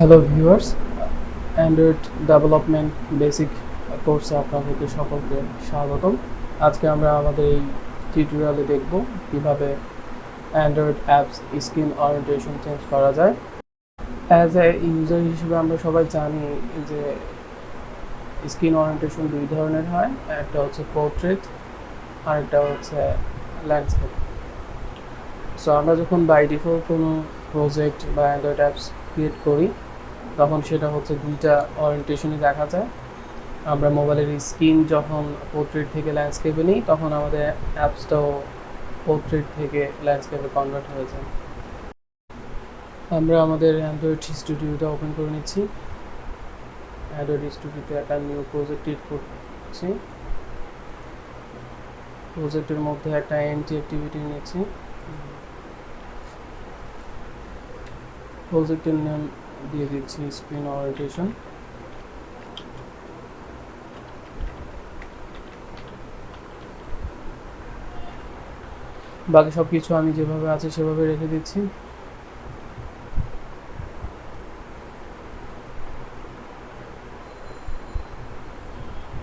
Hello viewers, Android development basic কোর্সে আপনাদেরকে সকলকে স্বাগতম। আজকে আমরা আমাদের এই টিউটোরিয়ালে দেখব কিভাবে Android apps screen orientation change করা যায়। অ্যাজ এ ইউজার হিসেবে আমরা সবাই জানি যে স্ক্রিন অরিয়েন্টেশন দুই ধরনের হয়, একটা হচ্ছে পোর্ট্রেট আর একটা হচ্ছে ল্যান্ডস্কেপ। সো আমরা যখন বাই ডিফল্ট কোনো প্রজেক্ট বা অ্যান্ড্রয়েড অ্যাপস ক্রিয়েট করি তখন সেটা হচ্ছে দুইটা অরিয়েন্টেশনই দেখা যায়। আমরা মোবাইলের স্ক্রিন যখন পোর্ট্রেট থেকে ল্যান্ডস্কেপে নিই তখন আমাদের অ্যাপসটাও পোর্ট্রেট থেকে ল্যান্ডস্কেপে কনভার্ট হয়ে যায়। আমরা আমাদের অ্যান্ড্রয়েড স্টুডিওটা ওপেন করে নিচ্ছি। অ্যান্ড্রয়েড স্টুডিওতে একটা নিউ প্রজেক্ট ক্রিয়েট করছি। প্রজেক্টের মধ্যে একটা এন্টি অ্যাক্টিভিটি নিচ্ছি। প্রজেক্টের নাম দিয়ে দিচ্ছি স্ক্রিন অরিয়েন্টেশন। বাকি সব কিছু আমি যেভাবে আছে সেভাবে রেখে দিচ্ছি।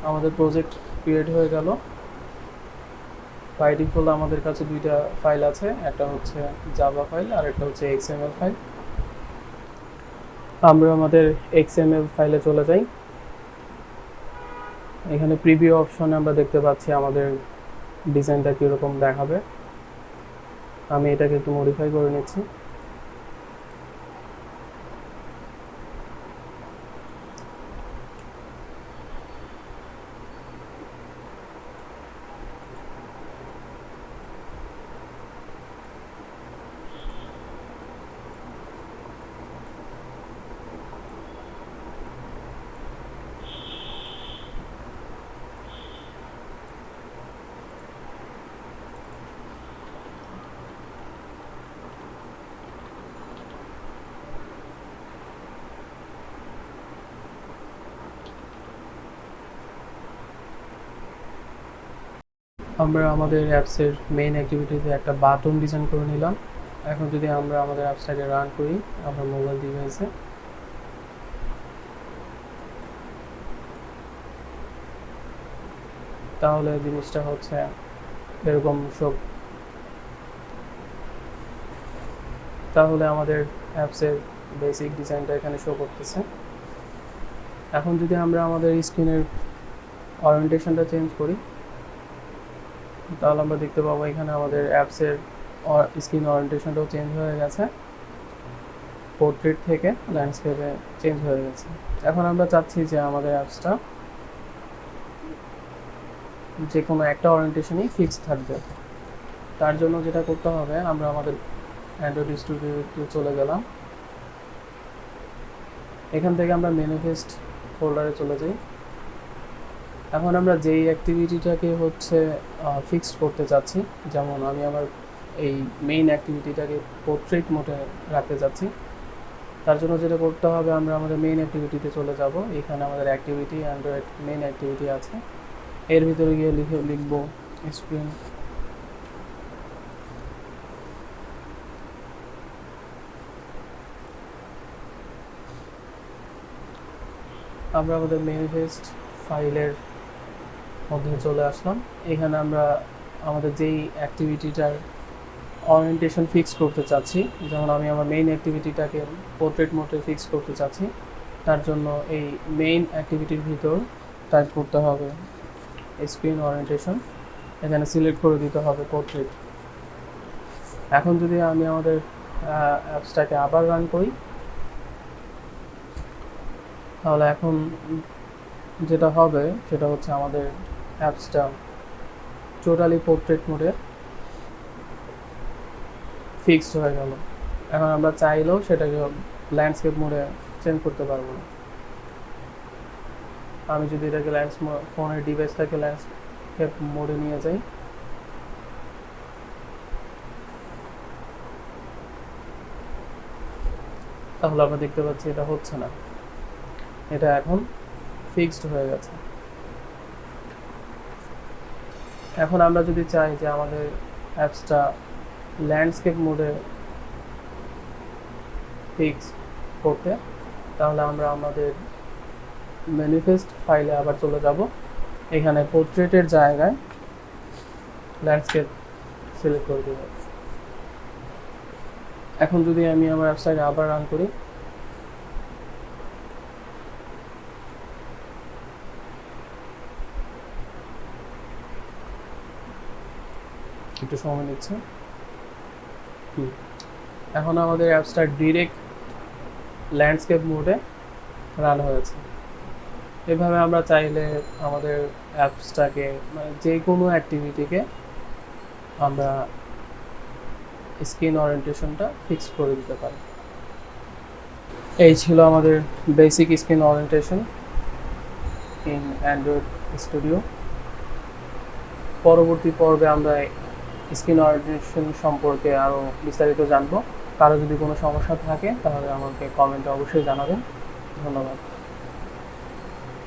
আমাদের প্রজেক্ট ক্রিয়েট হয়ে গেল। বাই ডিফল্ট আমাদের কাছে দুইটা ফাইল আছে, একটা হচ্ছে জাভা ফাইল আর একটা হচ্ছে এক্সএমএল ফাইল। আমরা আমাদের এক্সএমএল ফাইলে চলে যাই। এখানে প্রিভিউ অপশনে আমরা দেখতে পাচ্ছি আমাদের ডিজাইনটা কীরকম দেখাবে। আমি এটাকে একটু মডিফাই করে নিচ্ছি। আমরা আমাদের অ্যাপসের মেইন অ্যাক্টিভিটিতে একটা বাটন ডিজাইন করে নিলাম। এখন যদি আমরা আমাদের অ্যাপসটাকে রান করি আমরা মোবাইল ডিভাইসে, তাহলে জিনিসটা হচ্ছে এরকম তাহলে আমাদের অ্যাপসের বেসিক ডিজাইনটা এখানে শো করতেছে। এখন যদি আমরা আমাদের স্ক্রিনের অরিয়েন্টেশনটা চেঞ্জ করি তাহলে আমরা দেখতে পাবো এখানে আমাদের অ্যাপসের স্ক্রিন অরিয়েন্টেশনটাও চেঞ্জ হয়ে গেছে, পোর্ট্রেট থেকে ল্যান্ডস্কেপে চেঞ্জ হয়ে গেছে। এখন আমরা চাচ্ছি যে আমাদের অ্যাপসটা যে কোনো একটা অরিয়েন্টেশনই ফিক্সড থাকবে। তার জন্য যেটা করতে হবে, আমরা আমাদের অ্যান্ড্রয়েড স্টুডিওতে চলে গেলাম। এখান থেকে আমরা ম্যানিফেস্ট ফোল্ডারে চলে যাই। এখন আমরা যেই অ্যাক্টিভিটিটাকে হচ্ছে ফিক্সড করতে চাচ্ছি, যেমন আমি আমার এই মেইন অ্যাক্টিভিটিটাকে পোর্ট্রেট মোডে রাখতে চাচ্ছি, তার জন্য যেটা করতে হবে আমরা আমাদের মেইন অ্যাক্টিভিটিতে চলে যাব। এখানে আমাদের অ্যাক্টিভিটি অ্যান্ড্রয়েড মেইন অ্যাক্টিভিটি আছে, এর ভিতরে গিয়ে লিখব স্ক্রিন আমরা আমাদের ম্যানিফেস্ট ফাইলের মধ্যে চলে আসলাম। এখানে আমরা আমাদের যেই অ্যাক্টিভিটিটার অরিয়েন্টেশন ফিক্স করতে চাচ্ছি, যেমন আমি আমার মেইন অ্যাক্টিভিটিটাকে পোর্ট্রেট মোডে ফিক্স করতে চাচ্ছি, তার জন্য এই মেইন অ্যাক্টিভিটির ভিতর টাইপ করতে হবে স্ক্রিন অরিয়েন্টেশন, এখানে সিলেক্ট করে দিতে হবে পোর্ট্রেট। এখন যদি আমি আমাদের অ্যাপসটাকে আবার রান করি তাহলে এখন যেটা হবে সেটা হচ্ছে আমাদের অ্যাপসটা টোটালি পোর্ট্রেট মোডে ফিক্সড হয়ে গেল। এখন আমরা চাইলেও সেটাকে ল্যান্ডস্কেপ মোডে চেঞ্জ করতে পারবো না। আমি যদি এটাকে ফোনের ডিভাইসটাকে ল্যান্ডস্কেপ মোডে নিয়ে যাই, তাহলে আমরা দেখতে পাচ্ছি এটা হচ্ছে না, এটা এখন ফিক্সড হয়ে গেছে। এখন আমরা যদি চাই যে আমাদের অ্যাপসটা ল্যান্ডস্কেপ মোডে ফিক্স করতে, তাহলে আমরা আমাদের ম্যানিফেস্ট ফাইলে আবার চলে যাব। এখানে পোর্ট্রেটের জায়গায় ল্যান্ডস্কেপ সিলেক্ট করে দেব। এখন যদি আমি আমার ওয়েবসাইটে আবার রান করি, একটু সময় নিচ্ছে। এখন আমাদের অ্যাপসটা ডিরেক্ট ল্যান্ডস্কেপ মোডে রান হয়েছে। এভাবে আমরা চাইলে আমাদের অ্যাপসটাকে মানে যে কোনো অ্যাক্টিভিটিকে আমরা স্ক্রিন ওরিয়েন্টেশনটা ফিক্সড করে দিতে পারি। এই ছিল আমাদের basic screen orientation in Android studio. পরবর্তী পর্বে আমরা স্ক্রিন ওরিয়েন্টেশন সম্পর্কে আরও বিস্তারিত জানবো। কারো যদি কোনো সমস্যা থাকে তাহলে আমাকে কমেন্টে অবশ্যই জানাবেন। ধন্যবাদ।